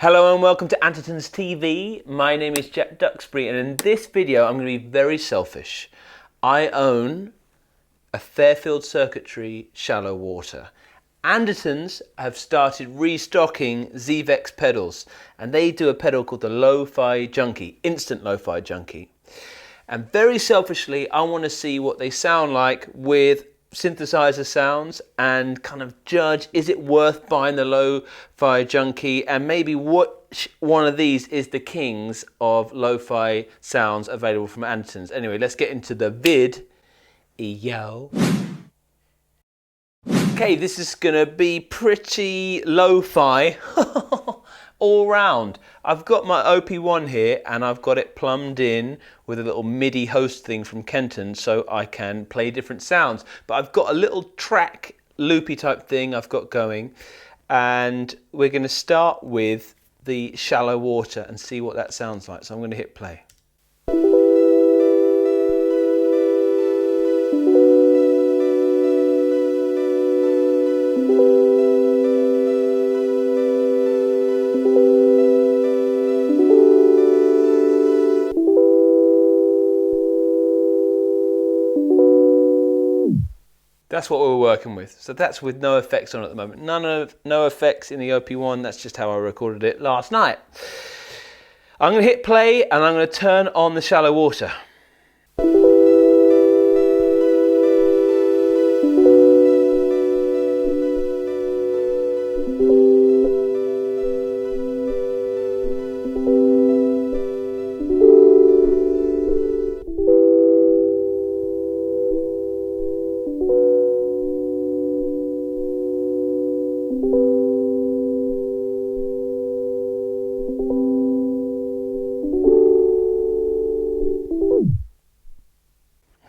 Hello and welcome to Andertons TV. My name is Jack Duxbury, and in this video I'm going to be very selfish. I own a Fairfield circuitry shallow water. Andertons have started restocking Zvex pedals, and they do a pedal called the Lofi Junky, instant Lofi Junky. And very selfishly, I want to see what they sound like with synthesizer sounds and kind of judge, is it worth buying the Lo-Fi Junky, and maybe which one of these is the kings of lo-fi sounds available from Andertons. Anyway, let's get into the vid. Yo. Okay, this is gonna be pretty lo-fi all round. I've got my OP1 here and I've got it plumbed in with a little MIDI host thing from Kenton so I can play different sounds. But I've got a little track loopy type thing I've got going, and we're going to start with the shallow water and see what that sounds like. So I'm going to hit play. That's what we're working with. So that's with no effects on at the moment. No effects in the OP1. That's just how I recorded it last night. I'm going to hit play and I'm going to turn on the shallow water.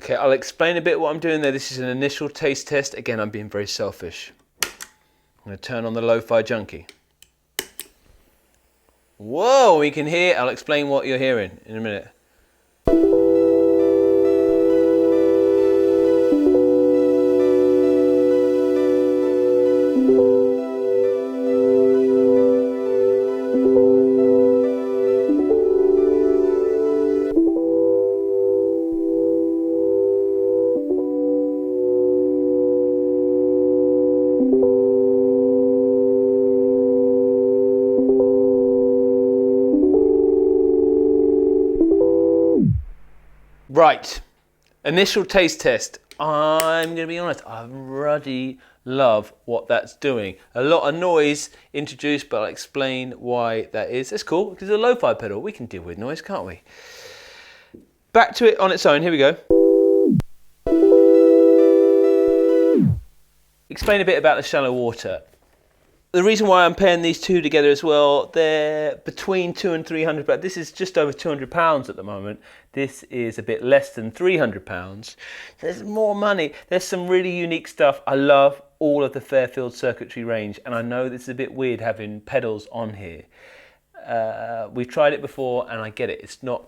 Okay, I'll explain a bit what I'm doing there. This is an initial taste test. Again, I'm being very selfish. I'm going to turn on the Lo-Fi Junky. Whoa, we can hear. I'll explain what you're hearing in a minute. Right, initial taste test. I'm going to be honest, I really love what that's doing. A lot of noise introduced, but I'll explain why that is. It's cool, because it's a lo-fi pedal. We can deal with noise, can't we? Back to it on its own, here we go. Explain a bit about the shallow water. The reason why I'm pairing these two together as well, they're between £200 and £300, but this is just over £200 at the moment. This is a bit less than £300. There's more money. There's some really unique stuff. I love all of the Fairfield circuitry range, and I know this is a bit weird having pedals on here. We've tried it before, and I get it. It's not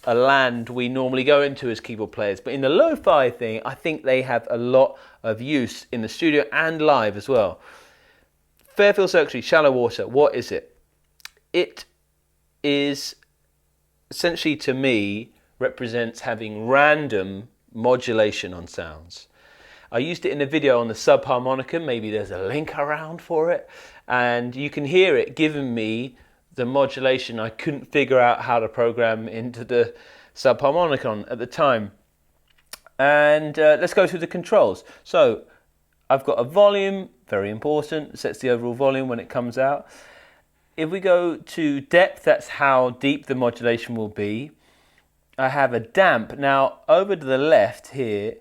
a land we normally go into as keyboard players, but in the lo-fi thing, I think they have a lot of use in the studio and live as well. Fairfield circuitry, shallow water, what is it? It is essentially, to me, represents having random modulation on sounds. I used it in a video on the subharmonica, maybe there's a link around for it, and you can hear it giving me the modulation I couldn't figure out how to program into the subharmonicon at the time. And let's go through the controls. So I've got a volume, very important, sets the overall volume when it comes out. If we go to depth, that's how deep the modulation will be. I have a damp. Now, over to the left here,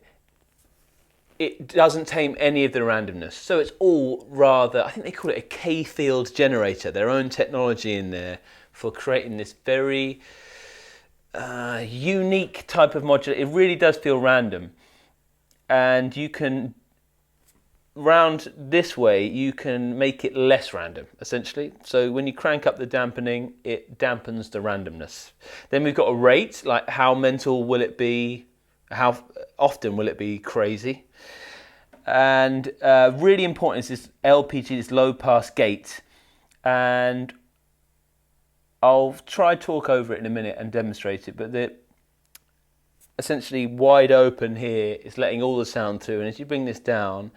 it doesn't tame any of the randomness. So it's all rather, I think they call it a K-field generator, their own technology in there for creating this very unique type of modulator. It really does feel random. And you can, round this way, you can make it less random, essentially. So when you crank up the dampening, it dampens the randomness. Then we've got a rate, like how mental will it be, how often will it be crazy. And really important is this LPG, this low pass gate. And I'll try talk over it in a minute and demonstrate it, but the essentially wide open here is letting all the sound through, and as you bring this down,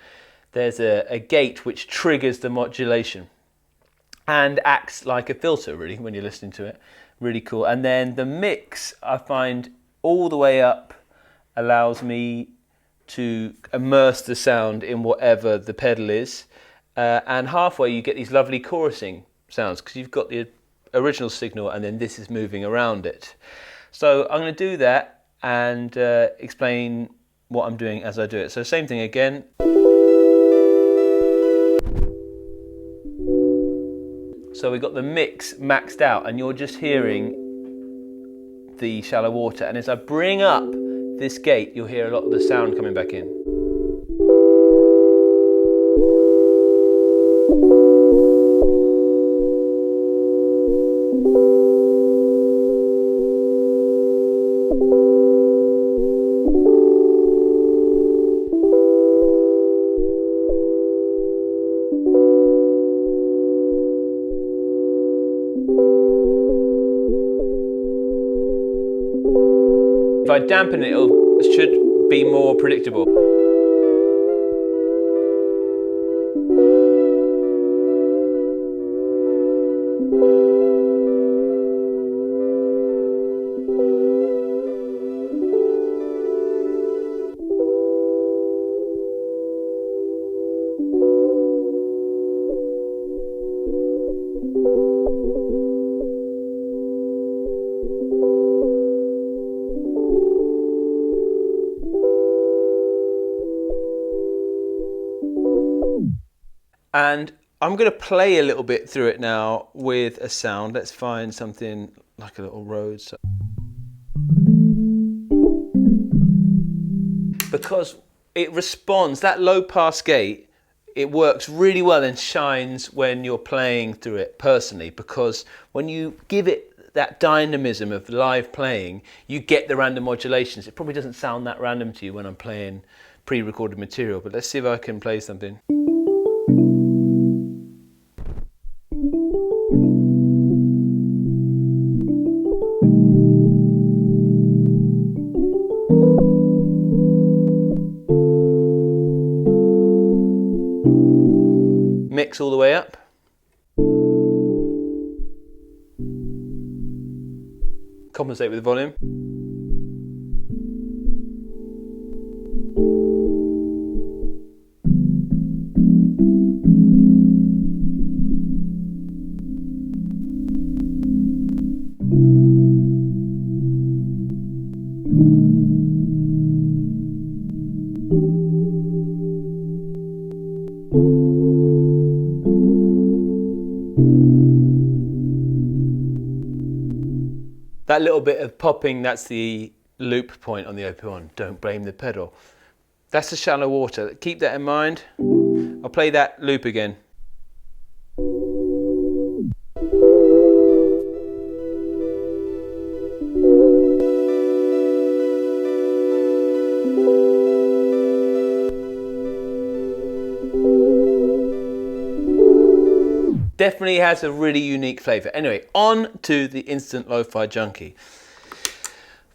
there's a gate which triggers the modulation and acts like a filter really when you're listening to it. Really cool. And then the mix, I find, all the way up allows me to immerse the sound in whatever the pedal is, and halfway you get these lovely chorusing sounds because you've got the original signal and then this is moving around it. So I'm going to do that and explain what I'm doing as I do it. So same thing again. So we've got the mix maxed out and you're just hearing the shallow water, and as I bring up this gate you'll hear a lot of the sound coming back in. If I dampen it, it should be more predictable. And I'm going to play a little bit through it now with a sound. Let's find something like a little road. Because it responds, that low pass gate, it works really well and shines when you're playing through it personally, because when you give it that dynamism of live playing, you get the random modulations. It probably doesn't sound that random to you when I'm playing pre-recorded material, but let's see if I can play something. Mix all the way up. Compensate with the volume. That little bit of popping, that's the loop point on the OP1. Don't blame the pedal. That's the shallow water. Keep that in mind. I'll play that loop again. Definitely has a really unique flavour. Anyway, on to the Instant Lo-Fi Junky.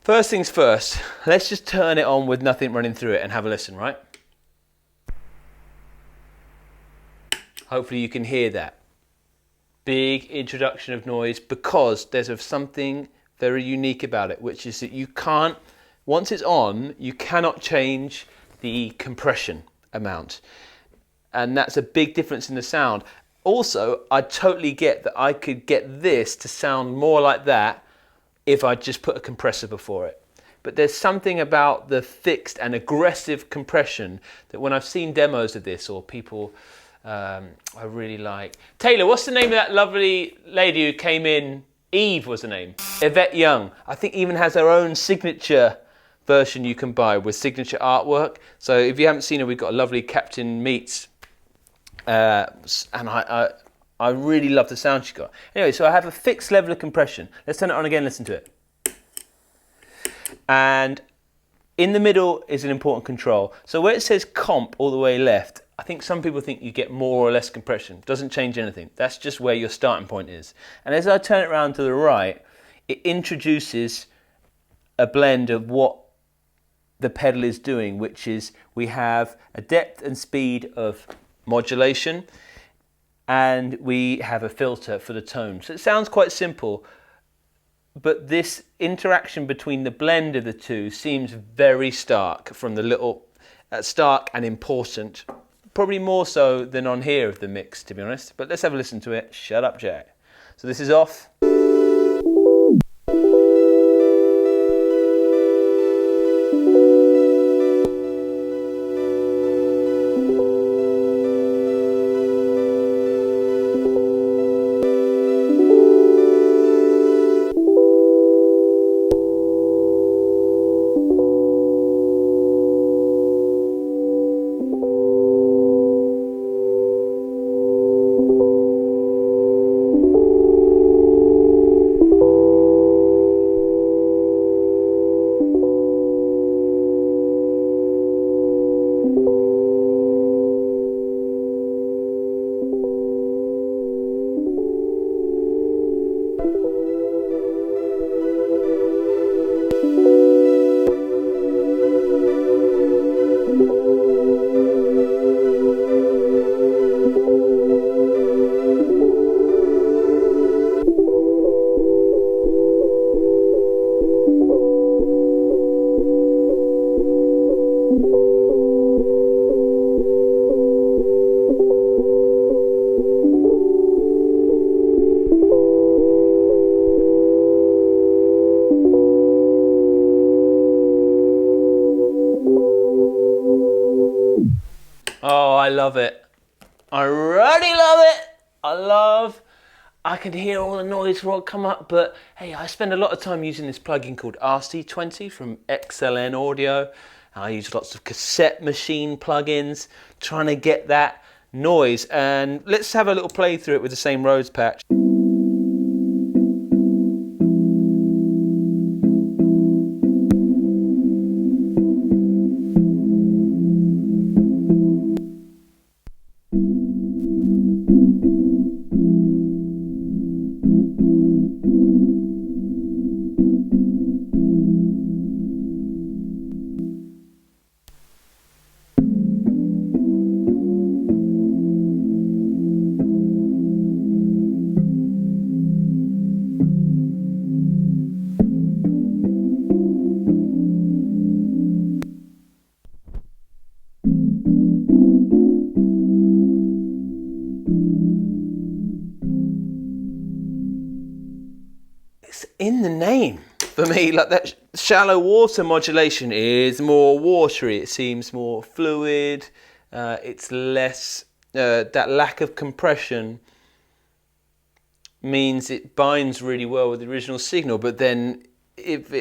First things first, let's just turn it on with nothing running through it and have a listen, right? Hopefully you can hear that. Big introduction of noise, because there's something very unique about it, which is that you can't, once it's on, you cannot change the compression amount. And that's a big difference in the sound. Also, I totally get that I could get this to sound more like that if I just put a compressor before it. But there's something about the fixed and aggressive compression that when I've seen demos of this, or people I really like. Taylor, what's the name of that lovely lady who came in? Eve was the name. Yvette Young. I think even has her own signature version you can buy with signature artwork. So if you haven't seen her, we've got a lovely Captain Meets. And I really love the sound she got. Anyway, so I have a fixed level of compression. Let's turn it on again, listen to it. And in the middle is an important control. So where it says comp all the way left, I think some people think you get more or less compression. Doesn't change anything. That's just where your starting point is. And as I turn it around to the right, it introduces a blend of what the pedal is doing, which is we have a depth and speed of modulation, and we have a filter for the tone. So it sounds quite simple, but this interaction between the blend of the two seems very stark from the little, stark and important. Probably more so than on here of the mix, to be honest. But let's have a listen to it. Shut up, Jack. So this is off. Oh, I love it. I really love it. I can hear all the noise rock come up, but hey, I spend a lot of time using this plugin called RC20 from XLN Audio. I use lots of cassette machine plugins trying to get that noise. And let's have a little play through it with the same Rhodes patch. In the name for me, like that shallow water modulation is more watery. It seems more fluid. It's less, that lack of compression means it binds really well with the original signal. But then if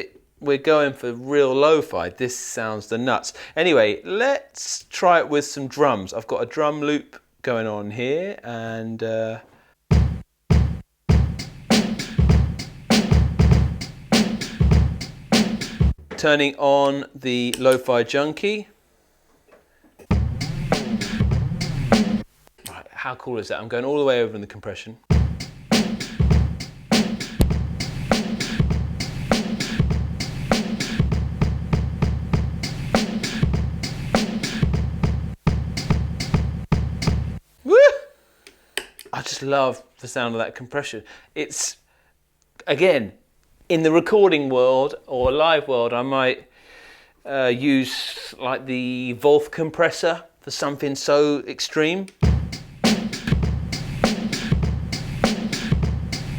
we're going for real lo-fi, this sounds the nuts. Anyway, let's try it with some drums. I've got a drum loop going on here, and turning on the Lofi Junky. Right, how cool is that? I'm going all the way over in the compression. Woo! I just love the sound of that compression. It's, again, in the recording world or live world, I might use like the Wolf compressor for something so extreme.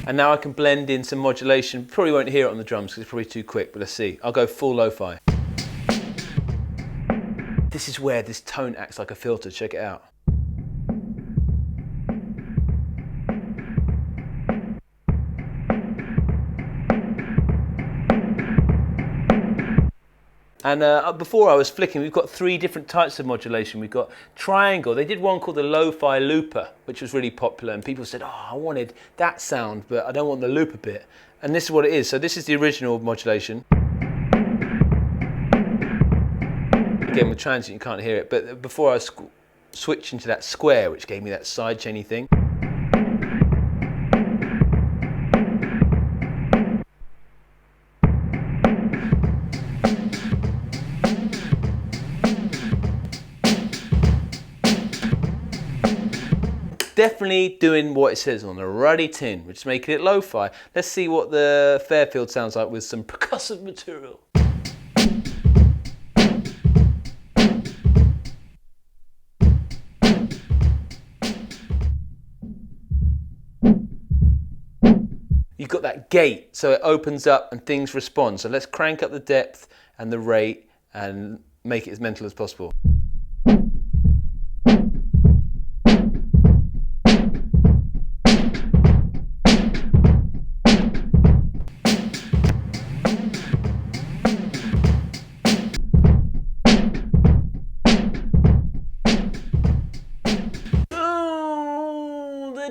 And now I can blend in some modulation. Probably won't hear it on the drums because it's probably too quick, but let's see. I'll go full lo-fi. This is where this tone acts like a filter. Check it out. And before I was flicking, we've got 3 different types of modulation. We've got triangle. They did one called the Lo-Fi Looper, which was really popular. And people said, oh, I wanted that sound, but I don't want the looper bit. And this is what it is. So this is the original modulation. Again, with transient, you can't hear it. But before I was switch into that square, which gave me that sidechainy thing. Definitely doing what it says on the ruddy tin, which is making it lo-fi. Let's see what the Fairfield sounds like with some percussive material. You've got that gate, so it opens up and things respond. So let's crank up the depth and the rate and make it as mental as possible.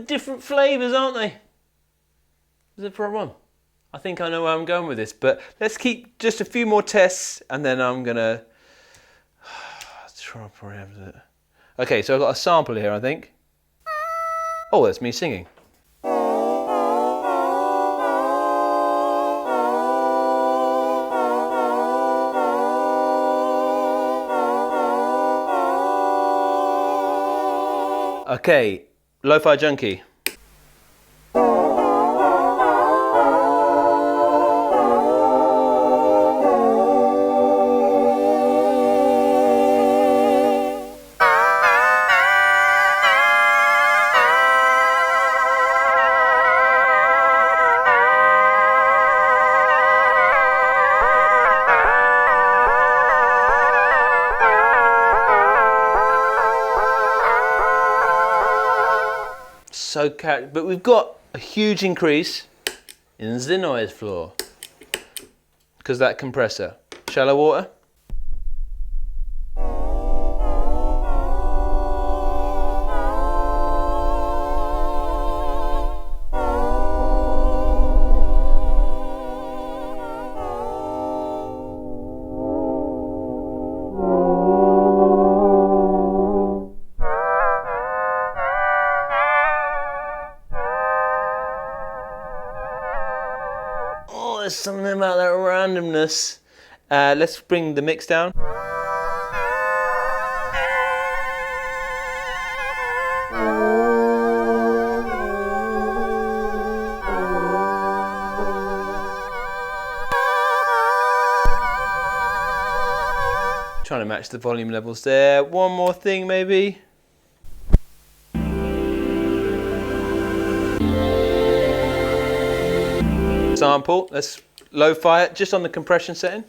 Different flavors, aren't they? Is it a problem? I think I know where I'm going with this, but let's keep just a few more tests and then I'm gonna try. Okay, so I've got a sample here, I think. Oh, that's me singing. Okay, Lo-Fi Junky. But we've got a huge increase in the noise floor because of that compressor. Shallow water. There's something about that randomness. Let's bring the mix down. Trying to match the volume levels there. One more thing maybe. Sample, let's lo-fi it just on the compression setting.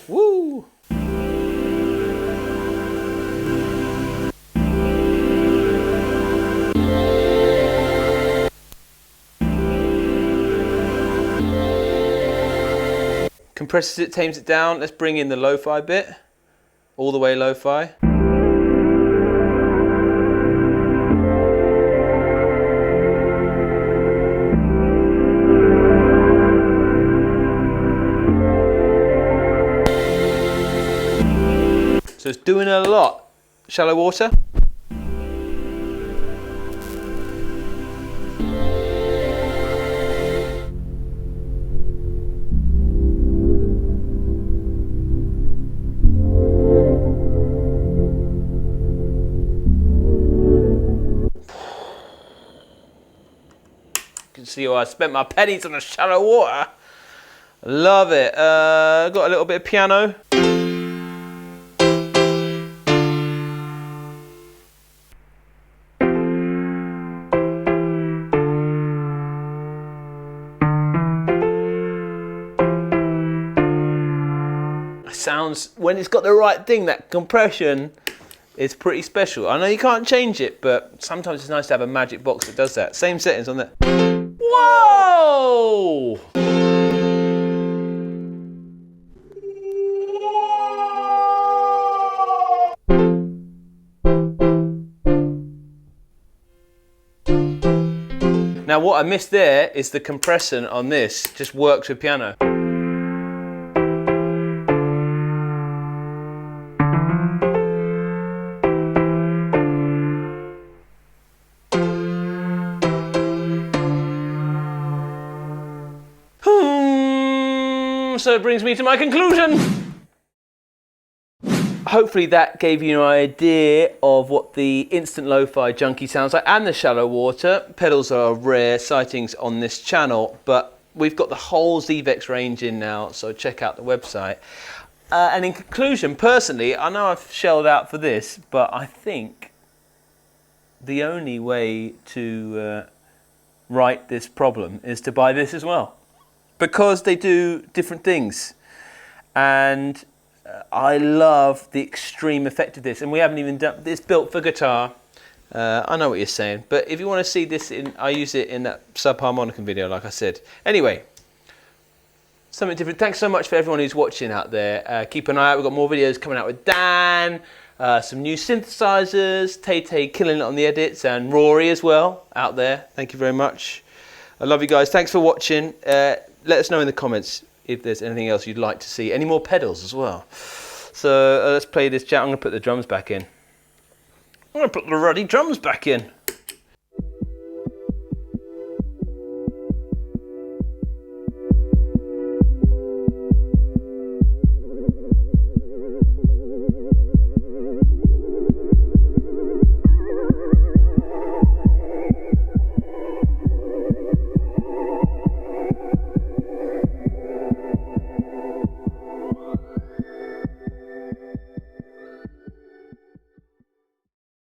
Woo! Compresses it, tames it down. Let's bring in the lo-fi bit. All the way lo-fi. So it's doing a lot. Shallow water. You can see how I spent my pennies on the shallow water. Love it. Got a little bit of piano. Sounds, when it's got the right thing, that compression is pretty special. I know you can't change it, but sometimes it's nice to have a magic box that does that. Same settings on that. Whoa! Now what I missed there is the compression on this just works with piano. also brings me to my conclusion. Hopefully that gave you an idea of what the instant lo-fi Junky sounds like, and the shallow water. Pedals are rare sightings on this channel, but we've got the whole Zvex range in now, so check out the website. And in conclusion, personally, I know I've shelled out for this, but I think the only way to right this problem is to buy this as well, because they do different things. And I love the extreme effect of this, and we haven't even done this. Built for guitar. I know what you're saying, but if you want to see this, I use it in that subharmonicon video, like I said. Anyway, something different. Thanks so much for everyone who's watching out there. Keep an eye out. We've got more videos coming out with Dan, some new synthesizers, Tay killing it on the edits, and Rory as well out there. Thank you very much. I love you guys. Thanks for watching. Let us know in the comments if there's anything else you'd like to see. Any more pedals as well. So let's play this chat. I'm going to put the drums back in. I'm going to put the ruddy drums back in.